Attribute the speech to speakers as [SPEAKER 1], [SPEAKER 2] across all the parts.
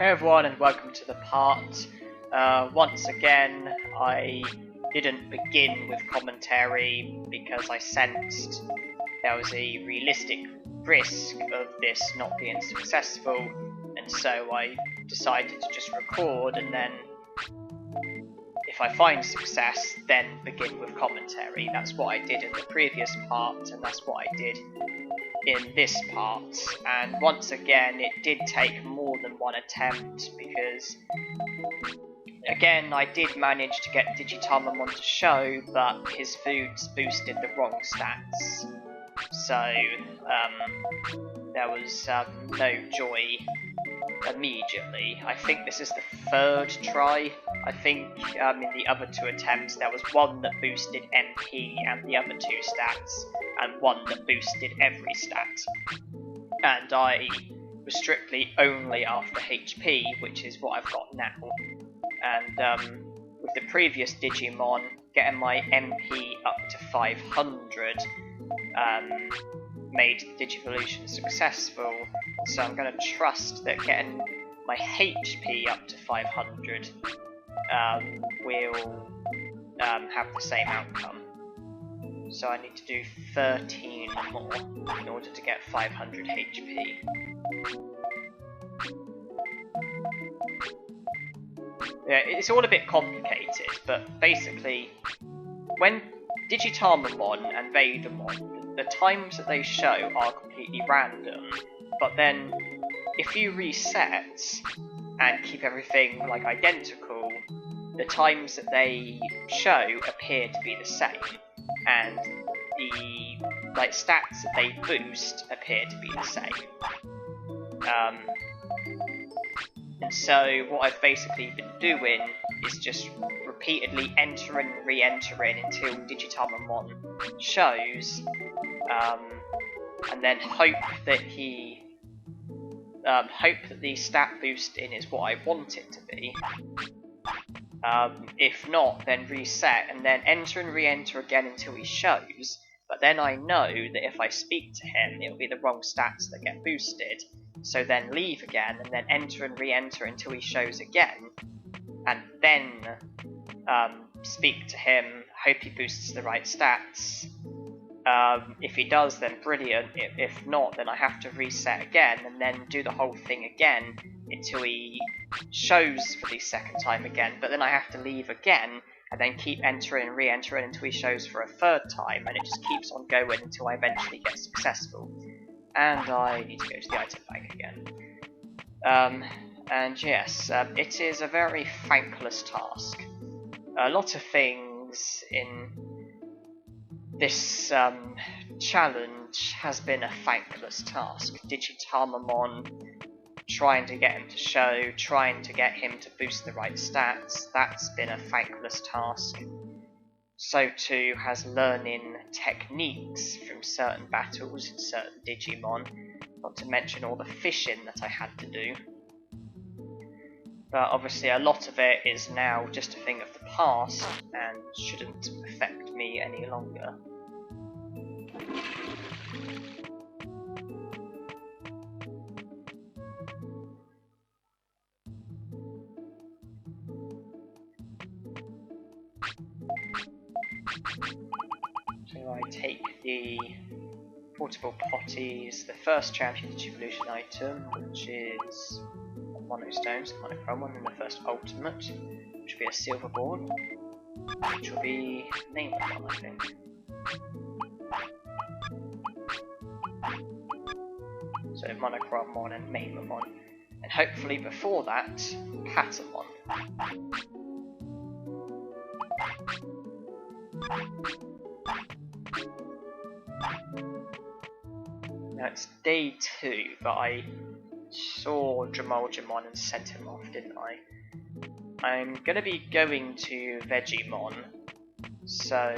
[SPEAKER 1] Hey everyone, and welcome to the part. Once again, I didn't begin with commentary because I sensed there was a realistic risk of this not being successful, and so I decided to just record, and then if I find success, then begin with commentary. That's what I did in the previous part, and that's what I did in this part. And once again, it did take more than one attempt, because again, I did manage to get Digimon to show, but his foods boosted the wrong stats. So, there was no joy immediately. I think this is the third try. I think in the other two attempts there was one that boosted MP and the other two stats, and one that boosted every stat. And I was strictly only after HP, which is what I've got now. And with the previous Digimon, getting my MP up to 500 made Digivolution successful, so I'm going to trust that getting my HP up to 500 will have the same outcome. So I need to do 13 more in order to get 500 HP. Yeah, it's all a bit complicated, but basically, when Digitamon and Vadermon, the times that they show are completely random, but then if you reset and keep everything like identical, the times that they show appear to be the same, and the stats that they boost appear to be the same. And so what I've basically been doing is just repeatedly entering and re-entering until Digitamon shows, and then hope that the stat boosting is what I want it to be. If not, then reset and then enter and re-enter again until he shows. But then I know that if I speak to him, it'll be the wrong stats that get boosted. So then leave again and then enter and re-enter until he shows again, and then speak to him, hope he boosts the right stats. If he does, then brilliant. If not, then I have to reset again and then do the whole thing again until he shows for the second time again. But then I have to leave again and then keep entering and re-entering until he shows for a third time, and it just keeps on going until I eventually get successful. And I need to go to the item bank again. And yes, it is a very thankless task. A lot of things in this challenge has been a thankless task. Digitamon, trying to get him to show, trying to get him to boost the right stats, that's been a thankless task. So too has learning techniques from certain battles in certain Digimon, not to mention all the fishing that I had to do. But obviously a lot of it is now just a thing of the past and shouldn't affect me any longer. So I take the portable potties, the first champion Digivolution item, which is monostones, monochrome one, and the first ultimate, which will be a silver board, which will be Monzaemon, I think. So monochrome one and Monzaemon, and hopefully before that, Patamon. Now it's day 2, but I saw Drimogemon and sent him off, didn't I? I'm going to be going to Vegemon, so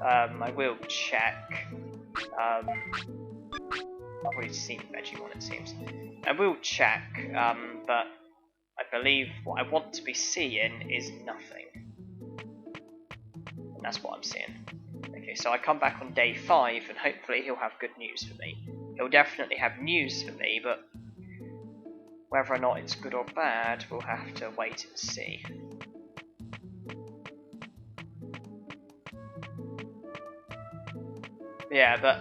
[SPEAKER 1] I will check. I've already seen Vegemon, it seems. I will check, but I believe what I want to be seeing is nothing. And that's what I'm seeing. Okay, so I come back on day 5, and hopefully he'll have good news for me. He'll definitely have news for me, but Whether or not it's good or bad, we'll have to wait and see. Yeah, but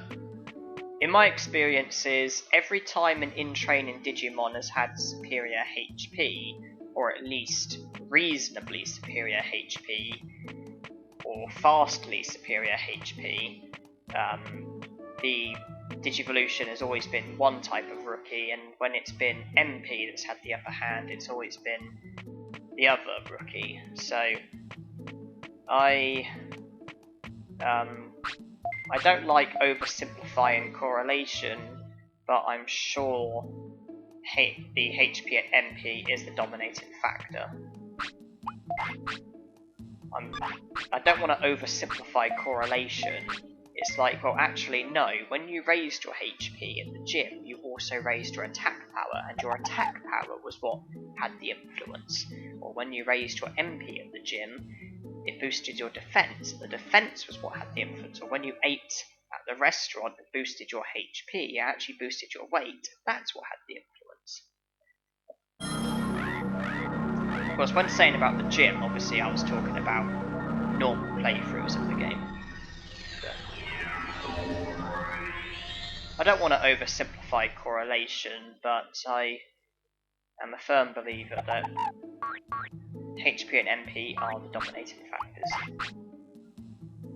[SPEAKER 1] in my experiences, every time an in-training Digimon has had superior HP, or at least reasonably superior HP, or fastly superior HP, the Digivolution has always been one type of rookie, and when it's been MP that's had the upper hand, it's always been the other rookie. So I don't like oversimplifying correlation, but I'm sure the HP at MP is the dominating factor. I don't want to oversimplify correlation. It's like, well, actually, no. When you raised your HP in the gym, you also raised your attack power, and your attack power was what had the influence. Or when you raised your MP in the gym, it boosted your defense. The defense was what had the influence. Or when you ate at the restaurant, it boosted your HP. It actually boosted your weight. That's what had the influence. Of course, when saying about the gym, obviously I was talking about normal playthroughs of the game. I don't want to oversimplify correlation, but I am a firm believer that HP and MP are the dominating factors,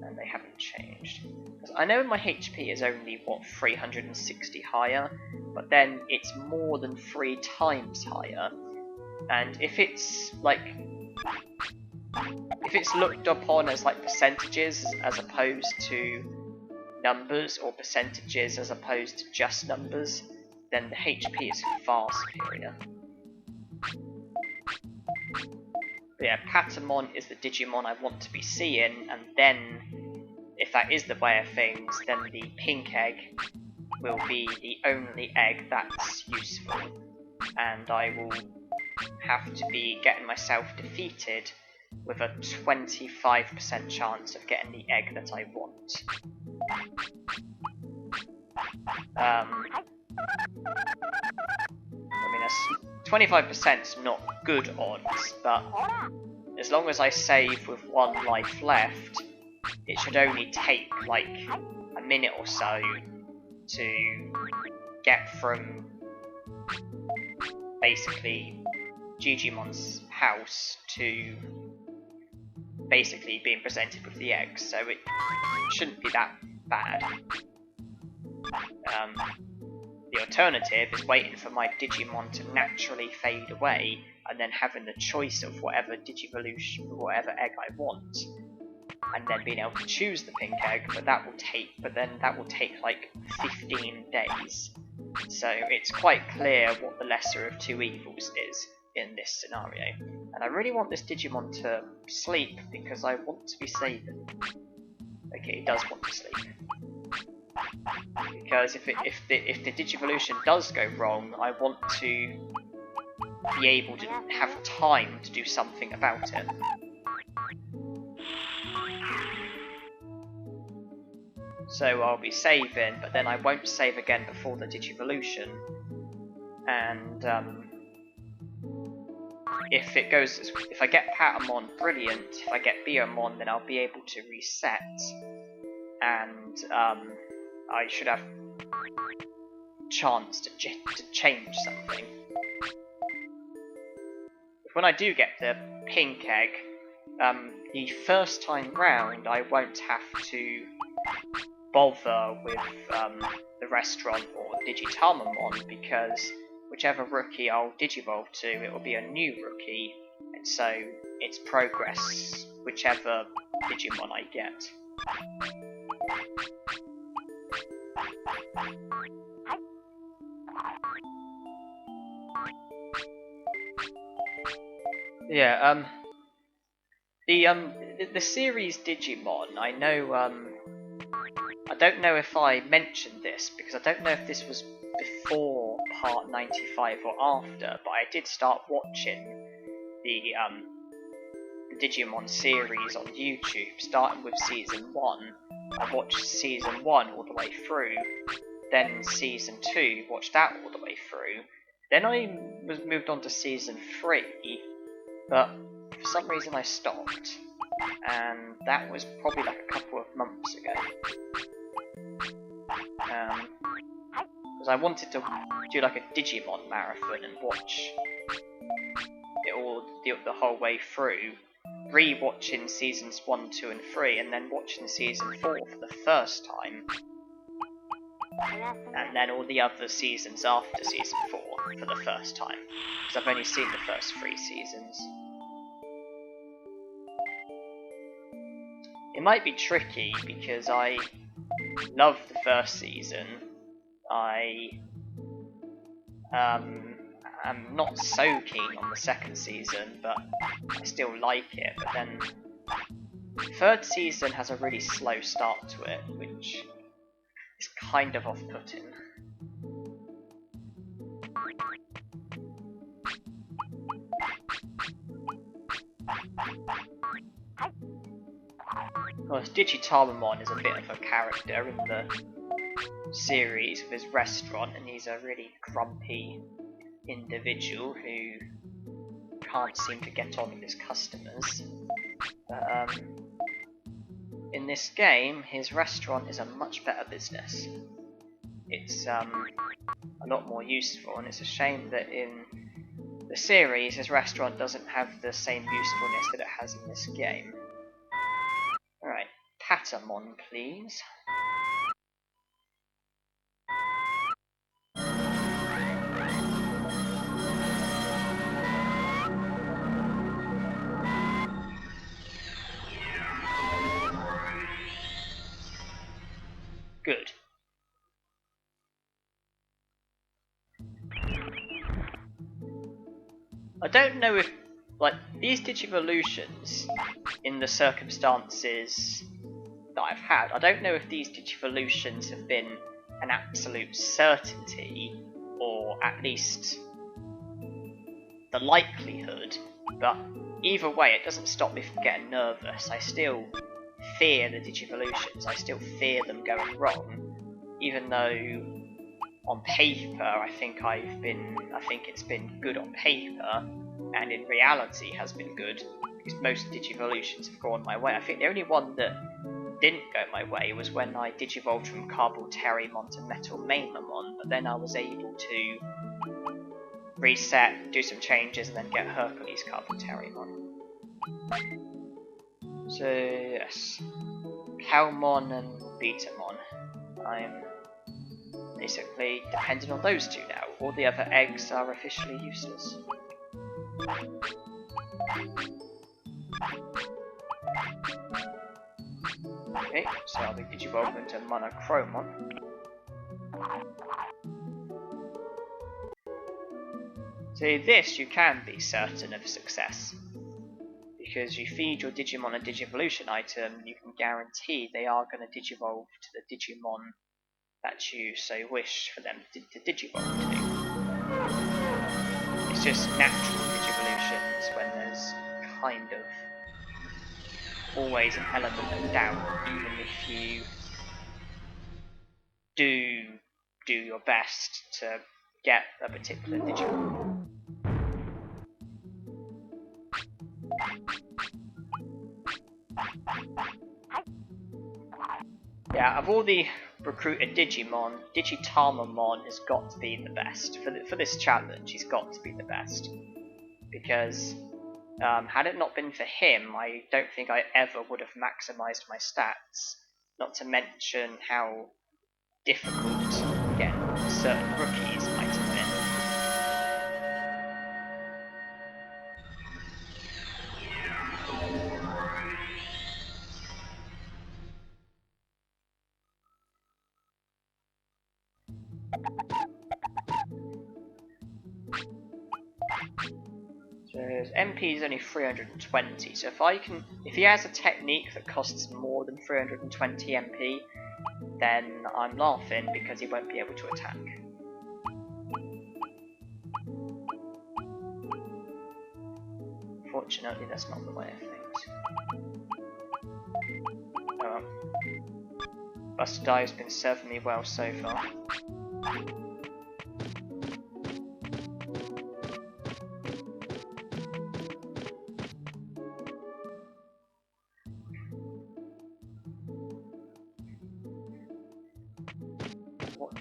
[SPEAKER 1] and they haven't changed. Because I know my HP is only, what, 360 higher, but then it's more than 3 times higher, and if it's looked upon as like percentages as opposed to numbers, or percentages as opposed to just numbers, then the HP is far superior. But yeah, Patamon is the Digimon I want to be seeing, and then, if that is the way of things, then the pink egg will be the only egg that's useful, and I will have to be getting myself defeated with a 25% chance of getting the egg that I want. I mean, 25% is not good odds, but as long as I save with 1 life left, it should only take like a minute or so to get from basically Digimon's house to basically being presented with the egg, so it shouldn't be that bad. The alternative is waiting for my Digimon to naturally fade away, and then having the choice of whatever Digivolution, whatever egg I want, and then being able to choose the pink egg. But that will take like 15 days. So it's quite clear what the lesser of two evils is in this scenario. And I really want this Digimon to sleep because I want to be saving. Okay, it does want to sleep. Because if the Digivolution does go wrong, I want to be able to have time to do something about it. So I'll be saving, but then I won't save again before the Digivolution. And if I get Patamon, brilliant. If I get Biomon, then I'll be able to reset, and I should have chance to change something. When I do get the pink egg, the first time round I won't have to bother with the restaurant or Digitamamon, because whichever rookie I'll Digivolve to, it will be a new rookie, and so it's progress whichever Digimon I get. Yeah, the series Digimon, I know, I don't know if I mentioned this, because I don't know if this was before part 95 or after, but I did start watching the Digimon series on YouTube, starting with Season 1. I watched Season 1 all the way through, then Season 2, watched that all the way through. Then I moved on to season 3, but for some reason I stopped, and that was probably like a couple of months ago. Because I wanted to do like a Digimon marathon and watch it all the whole way through, re-watching seasons 1, 2 and 3, and then watching season 4 for the first time, and then all the other seasons after season 4 for the first time, because I've only seen the first 3 seasons. It might be tricky because I love the first season. I'm not so keen on the second season, but I still like it. But then the third season has a really slow start to it, which is kind of off-putting. Of course, Digimon is a bit of a character in the series with his restaurant, and he's a really grumpy individual who can't seem to get on with his customers. But in this game, his restaurant is a much better business. It's a lot more useful, and it's a shame that in the series his restaurant doesn't have the same usefulness that it has in this game. Alright, Patamon, please. Good. I don't know if, like, these Digivolutions, in the circumstances that I've had, I don't know if these Digivolutions have been an absolute certainty, or at least the likelihood, but either way it doesn't stop me from getting nervous. I still fear the Digivolutions, I still fear them going wrong, even though on paper I think it's been good on paper, and in reality has been good, because most Digivolutions have gone my way. I think the only one that didn't go my way was when I digivolved from Carbalterimon to Monzaemon, but then I was able to reset, do some changes, and then get Hercules Carbalterimon. So yes, Calmon and Betamon. I'm basically dependent on those two now. All the other eggs are officially useless. Okay, so I'll be digivolved into Monochromon. So this you can be certain of success, because you feed your Digimon a Digivolution item, you can guarantee they are going to digivolve to the Digimon that you so wish for them to digivolve to. It's just natural Digivolutions when there's kind of always an element of doubt, even if you do your best to get a particular Digimon. Yeah, of all the recruited Digimon, Digitamamon has got to be the best. For this challenge, he's got to be the best. Because had it not been for him, I don't think I ever would have maximised my stats. Not to mention how difficult, again, certain rookies might have been. So his MP is only 320, so if he has a technique that costs more than 320 MP, then I'm laughing because he won't be able to attack. Fortunately, that's not the way of things. Oh, Buster Dive's been serving me well so far.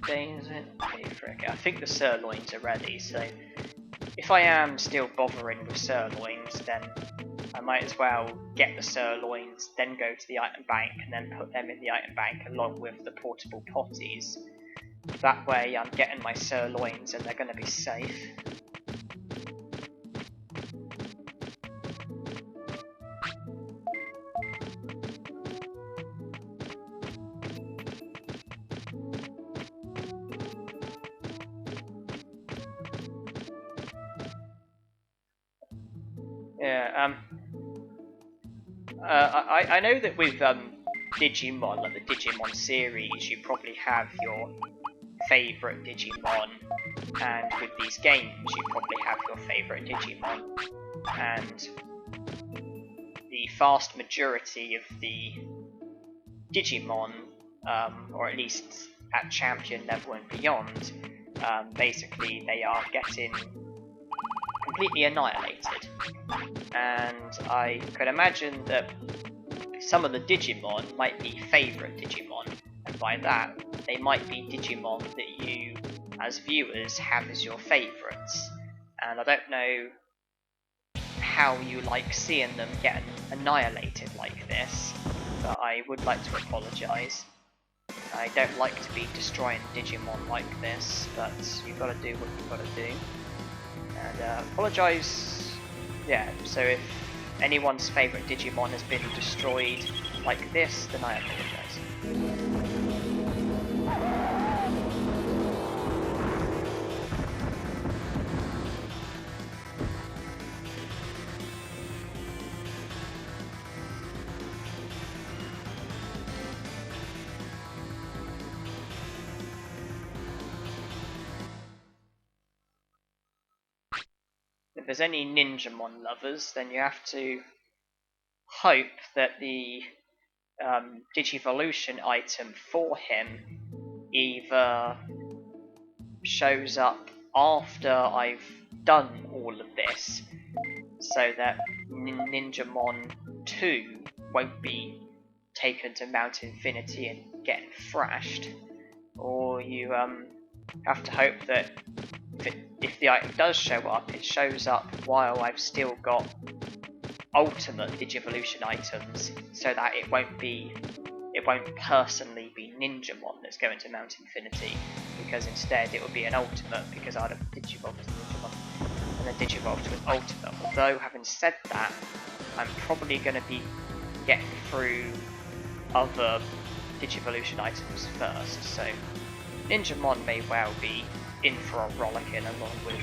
[SPEAKER 1] day is it? Okay, I think the sirloins are ready, so if I am still bothering with sirloins, then I might as well get the sirloins, then go to the item bank, and then put them in the item bank along with the portable potties. That way I'm getting my sirloins and they're going to be safe. Yeah, I know that with Digimon, like the Digimon series, you probably have your favourite Digimon, and with these games you probably have your favourite Digimon, and the vast majority of the Digimon, or at least at champion level and beyond, basically they are getting completely annihilated. And I could imagine that some of the Digimon might be favourite Digimon, and by that they might be Digimon that you as viewers have as your favourites. And I don't know how you like seeing them get annihilated like this, but I would like to apologise. I don't like to be destroying Digimon like this, but you've got to do what you've got to do. And apologise, yeah, so if anyone's favourite Digimon has been destroyed like this, then I apologise. If there's any Ninjamon lovers, then you have to hope that the Digivolution item for him either shows up after I've done all of this, so that Ninjamon 2 won't be taken to Mount Infinity and getting thrashed, or you have to hope that if the item does show up, it shows up while I've still got ultimate Digivolution items, so that it won't personally be Ninjamon that's going to Mount Infinity, because instead it will be an ultimate, because I'd have Digivolved to Ninjamon and then Digivolved to an ultimate. Although, having said that, I'm probably going to be getting through other Digivolution items first, so Ninjamon may well be in for a rollicking along with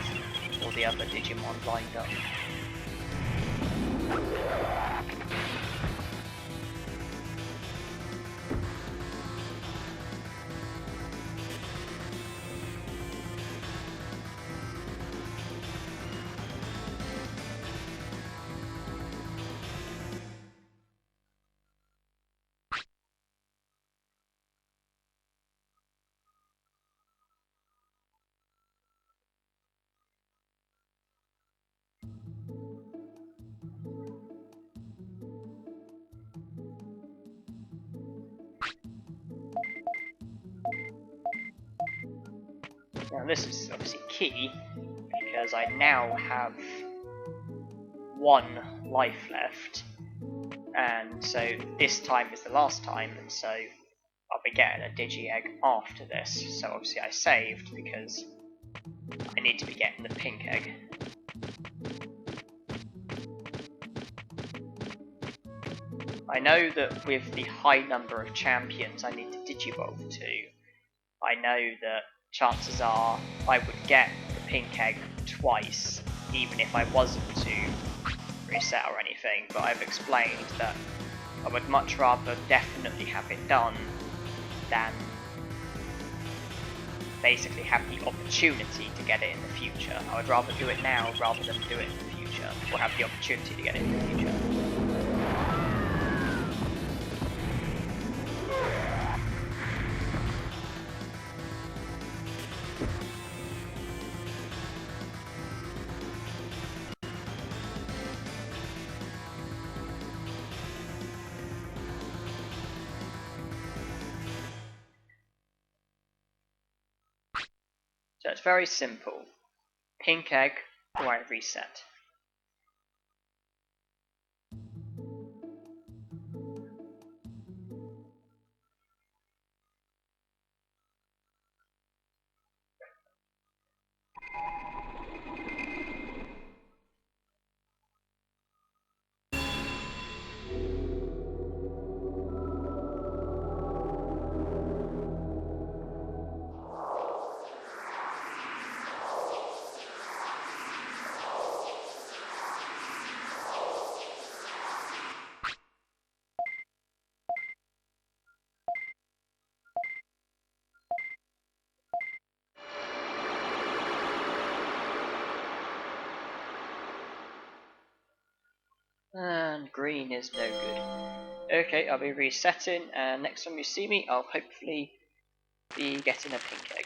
[SPEAKER 1] all the other Digimon lined up. Now this is obviously key, because I now have 1 life left, and so this time is the last time, and so I'll be getting a Digi-Egg after this. So obviously I saved, because I need to be getting the pink egg. I know that with the high number of champions I need to Digivolve to, I know that chances are I would get the pink egg twice, even if I wasn't to reset or anything, but I've explained that I would much rather definitely have it done than basically have the opportunity to get it in the future. I would rather do it now rather than do it in the future, or have the opportunity to get it in the future. So it's very simple. Pink egg, or I reset. And green is no good. Okay, I'll be resetting, and next time you see me, I'll hopefully be getting a pink egg.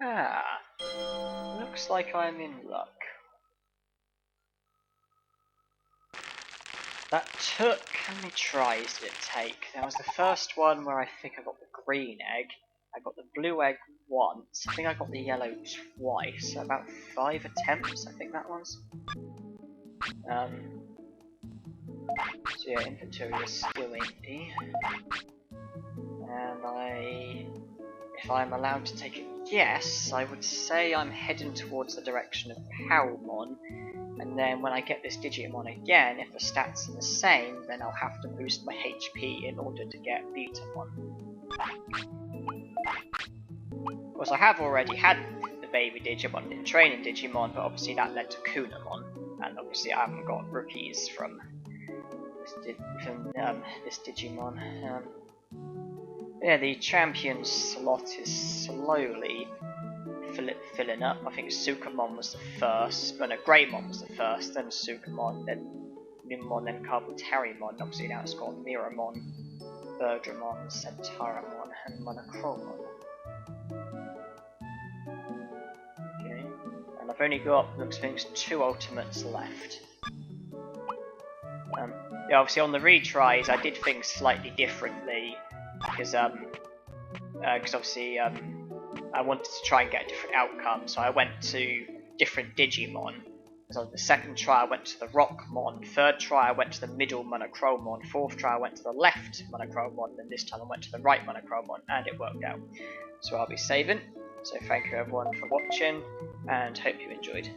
[SPEAKER 1] Ah, looks like I'm in luck. That took, how many tries did it take? There was the first one where I think I got the green egg, I got the blue egg once, I think I got the yellow twice, so about 5 attempts I think that was. So yeah, inventory is still empty. And if I'm allowed to take a guess, I would say I'm heading towards the direction of Palmon, and then when I get this Digimon again, if the stats are the same, then I'll have to boost my HP in order to get Butamon. Of course, I have already had the baby Digimon in Training Digimon, but obviously that led to Kunamon, and obviously I haven't got rookies from this Digimon. Yeah, the champion slot is slowly filling up. I think Sukamon was the first, no, Greymon was the first, then Sukamon, then Numon, then Carbotarimon. Obviously now it's got Miramon, Birdramon, Centauromon, and Monochromon. Okay, and I've only got, looks like, 2 ultimates left. Yeah, obviously on the retries I did things slightly differently, because obviously I wanted to try and get a different outcome, so I went to different Digimon. So on the second try I went to the Rockmon, third try I went to the middle Monochromon, fourth try I went to the left Monochromon, and this time I went to the right Monochromon, and it worked out. So I'll be saving. So thank you everyone for watching, and hope you enjoyed.